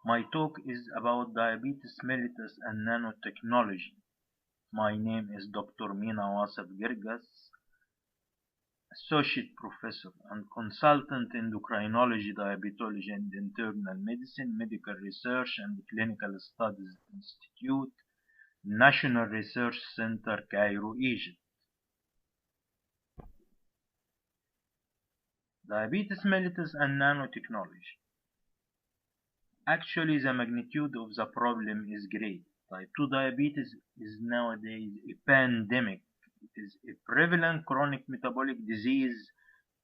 My talk is about diabetes mellitus and nanotechnology. My name is Dr. Mina Wassef Girgiss, Associate Professor and Consultant Endocrinology, Diabetology and Internal Medicine, Medical Research and Clinical Studies Institute, National Research Center, Cairo, Egypt. Diabetes mellitus and nanotechnology. Actually, the magnitude of the problem is great. Type 2 diabetes is nowadays a pandemic. It is a prevalent chronic metabolic disease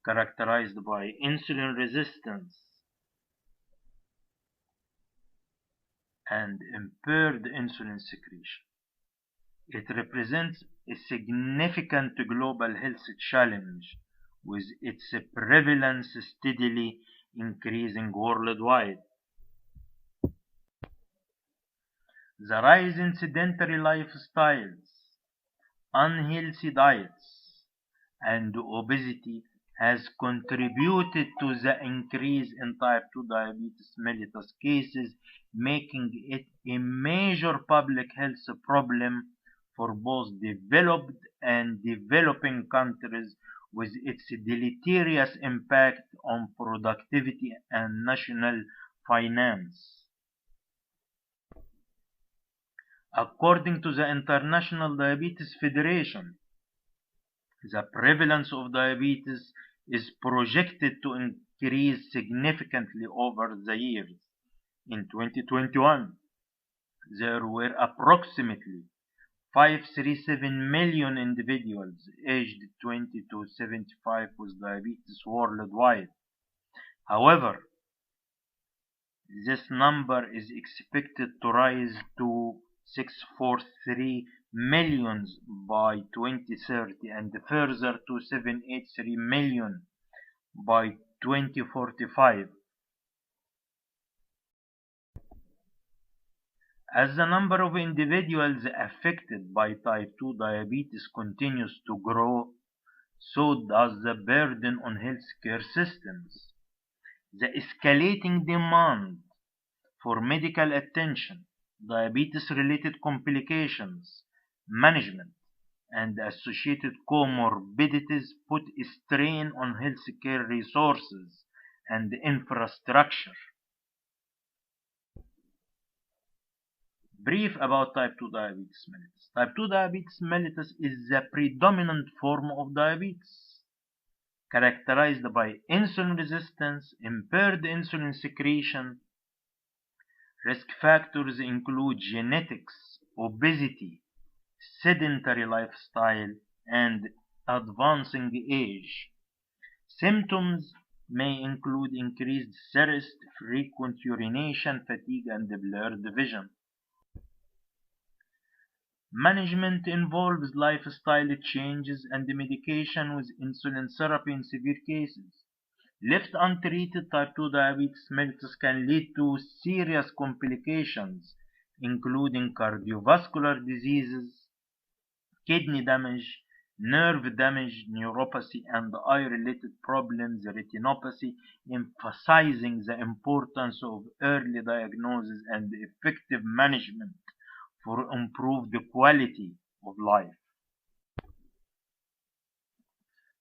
characterized by insulin resistance and impaired insulin secretion. It represents a significant global health challenge, with its prevalence steadily increasing worldwide. The rise in sedentary lifestyles, unhealthy diets, and obesity has contributed to the increase in type 2 diabetes mellitus cases, making it a major public health problem for both developed and developing countries, with its deleterious impact on productivity and national finance. According to the International Diabetes Federation, the prevalence of diabetes is projected to increase significantly over the years. In 2021, there were approximately 537 million individuals aged 20 to 75 with diabetes worldwide. However, this number is expected to rise to 643 millions by 2030 and further to 783 million by 2045. As the number of individuals affected by type 2 diabetes continues to grow, so does the burden on healthcare systems. The escalating demand for medical attention, diabetes-related complications, management, and associated comorbidities put a strain on healthcare resources and infrastructure. Brief about type 2 diabetes mellitus. Type 2 diabetes mellitus is the predominant form of diabetes, characterized by insulin resistance, impaired insulin secretion. Risk factors include genetics, obesity, sedentary lifestyle, and advancing age. Symptoms may include increased thirst, frequent urination, fatigue, and blurred vision. Management involves lifestyle changes and medication with insulin therapy in severe cases. Left untreated, type 2 diabetes mellitus can lead to serious complications, including cardiovascular diseases, kidney damage, nerve damage, neuropathy, and eye-related problems, retinopathy, emphasizing the importance of early diagnosis and effective management for improved quality of life.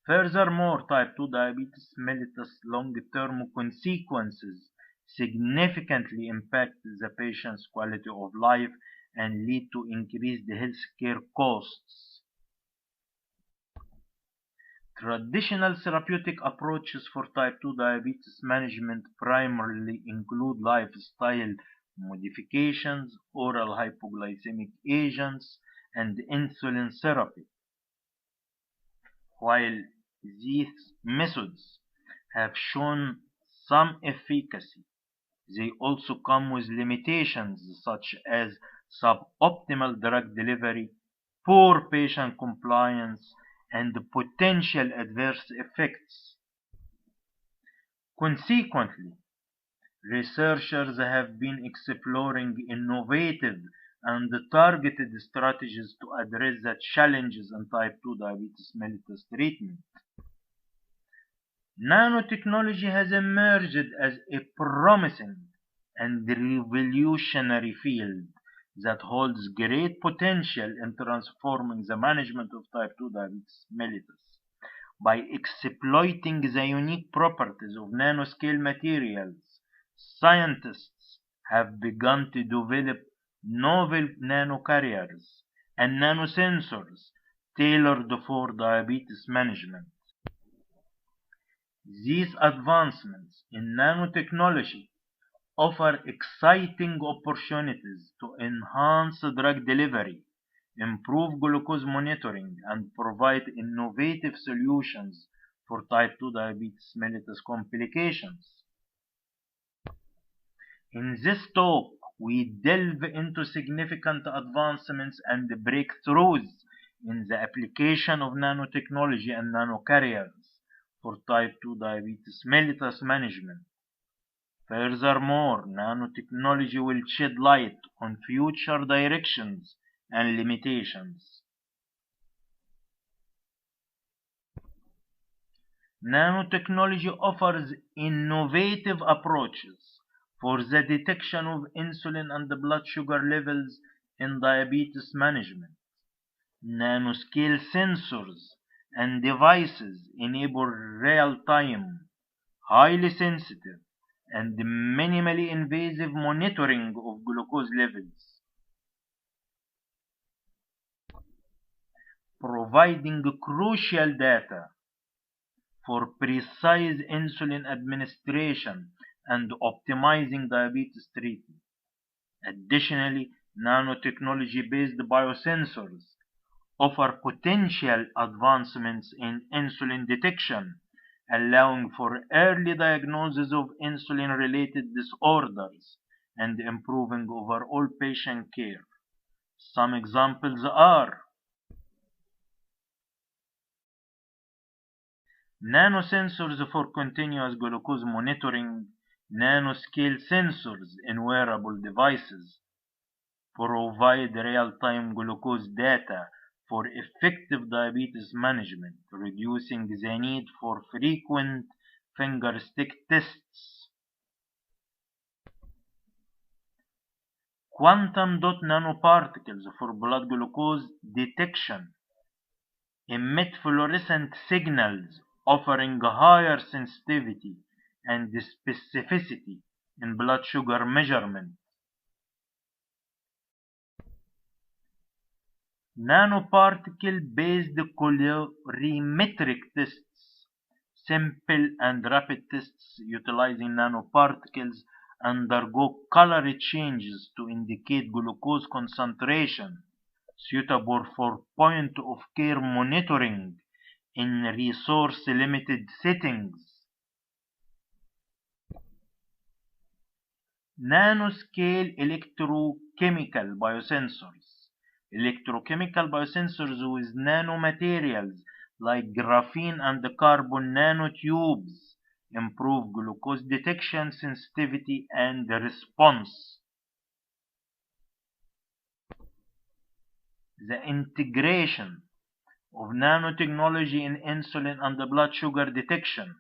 Furthermore, type 2 diabetes mellitus long-term consequences significantly impact the patient's quality of life and lead to increased healthcare costs. Traditional therapeutic approaches for type 2 diabetes management primarily include lifestyle modifications, oral hypoglycemic agents, and insulin therapy. While these methods have shown some efficacy, they also come with limitations such as suboptimal drug delivery, poor patient compliance, and potential adverse effects. Consequently, researchers have been exploring innovative and targeted strategies to address the challenges in type 2 diabetes mellitus treatment. Nanotechnology has emerged as a promising and revolutionary field that holds great potential in transforming the management of type 2 diabetes mellitus. By exploiting the unique properties of nanoscale materials, scientists have begun to develop novel nanocarriers and nanosensors tailored for diabetes management. These advancements in nanotechnology offer exciting opportunities to enhance drug delivery, improve glucose monitoring, and provide innovative solutions for type 2 diabetes mellitus complications. In this talk, we delve into significant advancements and breakthroughs in the application of nanotechnology and nanocarriers for type 2 diabetes mellitus management. Furthermore, nanotechnology will shed light on future directions and limitations. Nanotechnology offers innovative approaches for the detection of insulin and blood sugar levels in diabetes management. Nanoscale sensors and devices enable real-time, highly sensitive, and minimally invasive monitoring of glucose levels, providing crucial data for precise insulin administration and optimizing diabetes treatment. Additionally, nanotechnology-based biosensors offer potential advancements in insulin detection, allowing for early diagnosis of insulin-related disorders and improving overall patient care. Some examples are nanosensors for continuous glucose monitoring, nanoscale sensors in wearable devices provide real-time glucose data for effective diabetes management, reducing the need for frequent finger stick tests. Quantum dot nanoparticles for blood glucose detection emit fluorescent signals, offering higher sensitivity and specificity in blood sugar measurement. Nanoparticle-based colorimetric tests, simple and rapid tests utilizing nanoparticles, undergo color changes to indicate glucose concentration, suitable for point-of-care monitoring in resource-limited settings. Nanoscale electrochemical biosensors. Electrochemical biosensors with nanomaterials like graphene and carbon nanotubes improve glucose detection sensitivity and response. The integration of nanotechnology in insulin and blood sugar detection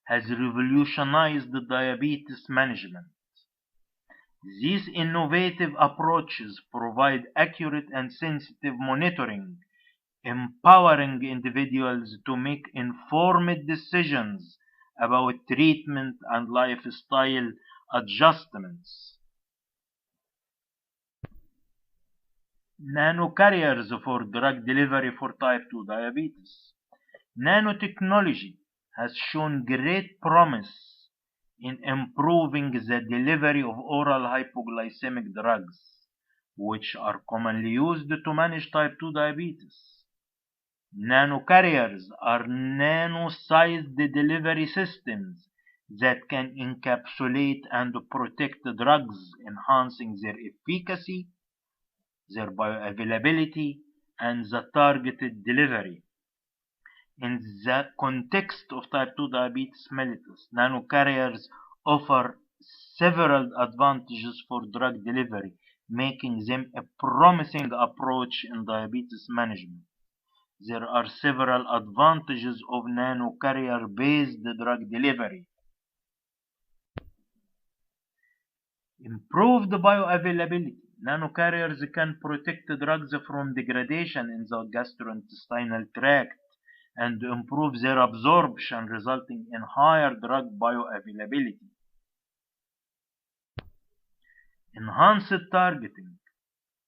has revolutionized diabetes management. These innovative approaches provide accurate and sensitive monitoring, empowering individuals to make informed decisions about treatment and lifestyle adjustments. Nanocarriers for drug delivery for type 2 diabetes. Nanotechnology has shown great promise in improving the delivery of oral hypoglycemic drugs, which are commonly used to manage type 2 diabetes. Nanocarriers are nano-sized delivery systems that can encapsulate and protect drugs, enhancing their efficacy, their bioavailability, and the targeted delivery. In the context of type 2 diabetes mellitus, nanocarriers offer several advantages for drug delivery, making them a promising approach in diabetes management. There are several advantages of nanocarrier-based drug delivery. Improved bioavailability. Nanocarriers can protect drugs from degradation in the gastrointestinal tract and improve their absorption, resulting in higher drug bioavailability. Enhanced targeting.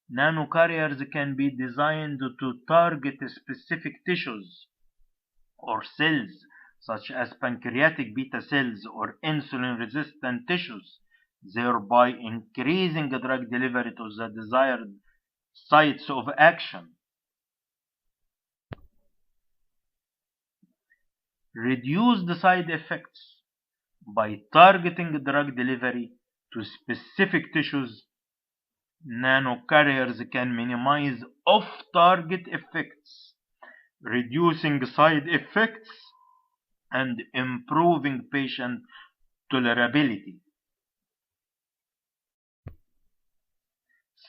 Nanocarriers can be designed to target specific tissues or cells, such as pancreatic beta cells or insulin-resistant tissues, thereby increasing drug delivery to the desired sites of action. Reduce the side effects. By targeting drug delivery to specific tissues, nanocarriers can minimize off-target effects, reducing side effects and improving patient tolerability.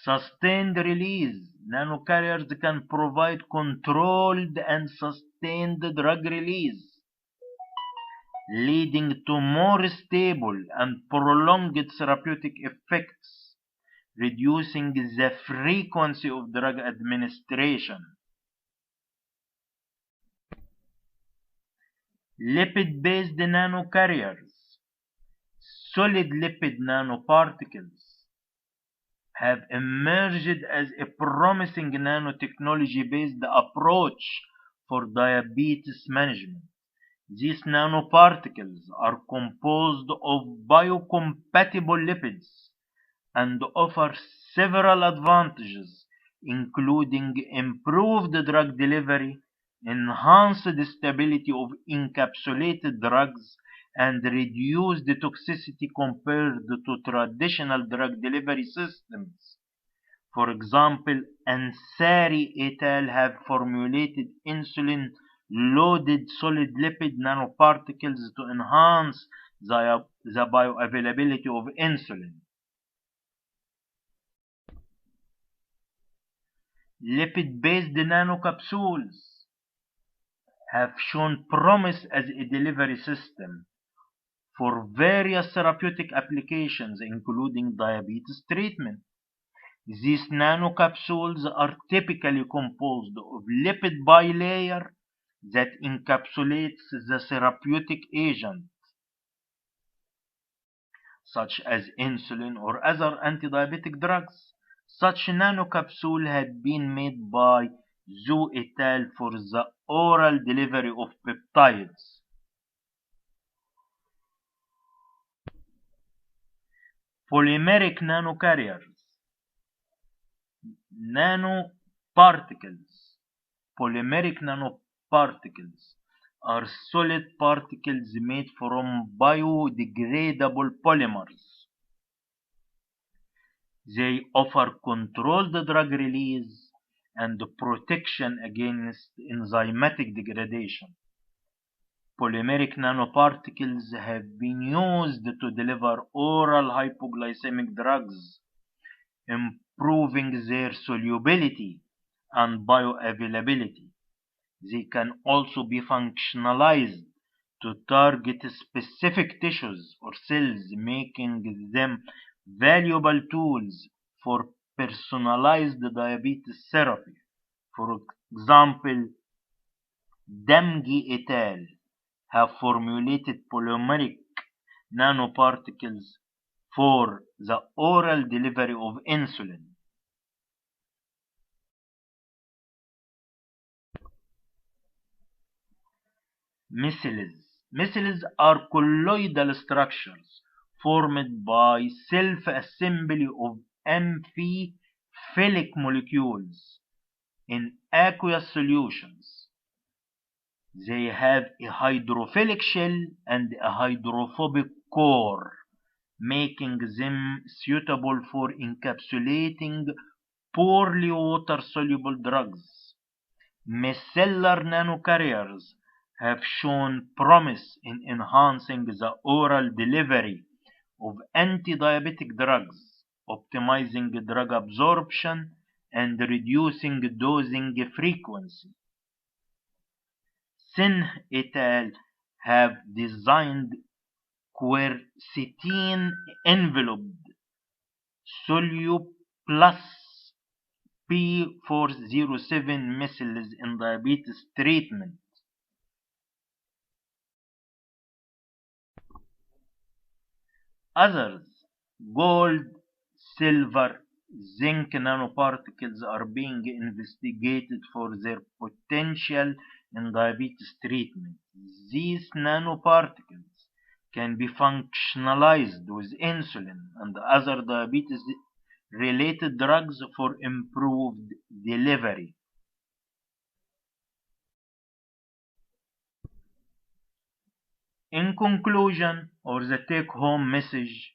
Sustained release. Nanocarriers can provide controlled and sustained drug release, leading to more stable and prolonged therapeutic effects, reducing the frequency of drug administration. Lipid-based nanocarriers. Solid lipid nanoparticles have emerged as a promising nanotechnology-based approach for diabetes management. These nanoparticles are composed of biocompatible lipids and offer several advantages, including improved drug delivery, enhanced stability of encapsulated drugs, and reduced toxicity compared to traditional drug delivery systems. For example, Ansari et al. Have formulated insulin-loaded solid lipid nanoparticles to enhance the bioavailability of insulin. Lipid-based nanocapsules have shown promise as a delivery system for various therapeutic applications, including diabetes treatment. These nanocapsules are typically composed of lipid bilayer that encapsulates the therapeutic agent, such as insulin or other antidiabetic drugs. Such nanocapsule had been made by Zhu et al. For the oral delivery of peptides. Polymeric nanocarriers. Nanoparticles. Polymeric nanoparticles are solid particles made from biodegradable polymers. They offer controlled drug release and protection against enzymatic degradation. Polymeric nanoparticles have been used to deliver oral hypoglycemic drugs, improving their solubility and bioavailability. They can also be functionalized to target specific tissues or cells, making them valuable tools for personalized diabetes therapy. For example, Damgi et al. Have formulated polymeric nanoparticles for the oral delivery of insulin. Micelles. Micelles are colloidal structures formed by self-assembly of amphiphilic molecules in aqueous solutions. They have a hydrophilic shell and a hydrophobic core, making them suitable for encapsulating poorly water-soluble drugs. Micellar nanocarriers have shown promise in enhancing the oral delivery of antidiabetic drugs, optimizing drug absorption, and reducing dosing frequency. Sin et al. Have designed quercetin enveloped Solu plus P407 missiles in diabetes treatment. Others, gold, silver, zinc nanoparticles are being investigated for their potential in diabetes treatment. These nanoparticles can be functionalized with insulin and other diabetes related drugs for improved delivery. In conclusion, or the take home message,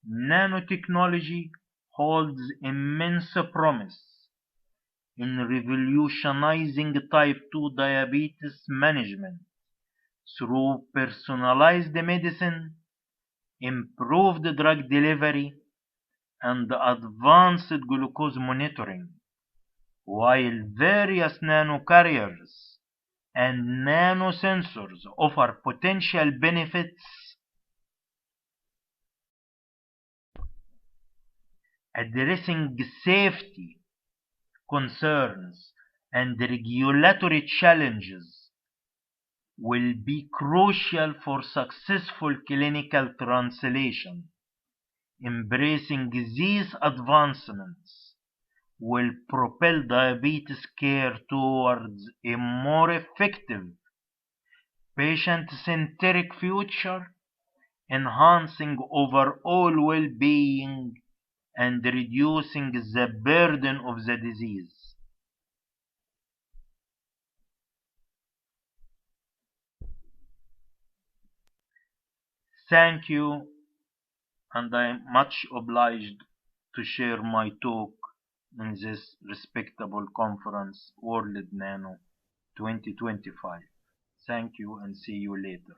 nanotechnology holds immense promise in revolutionizing type 2 diabetes management through personalized medicine, improved drug delivery, and advanced glucose monitoring, while various nanocarriers and nanosensors offer potential benefits. Addressing safety concerns and regulatory challenges will be crucial for successful clinical translation. Embracing these advancements will propel diabetes care towards a more effective, patient-centric future, enhancing overall well-being and reducing the burden of the disease. Thank you, and I am much obliged to share my talk in this respectable conference, World Nano 2025. Thank you and see you later.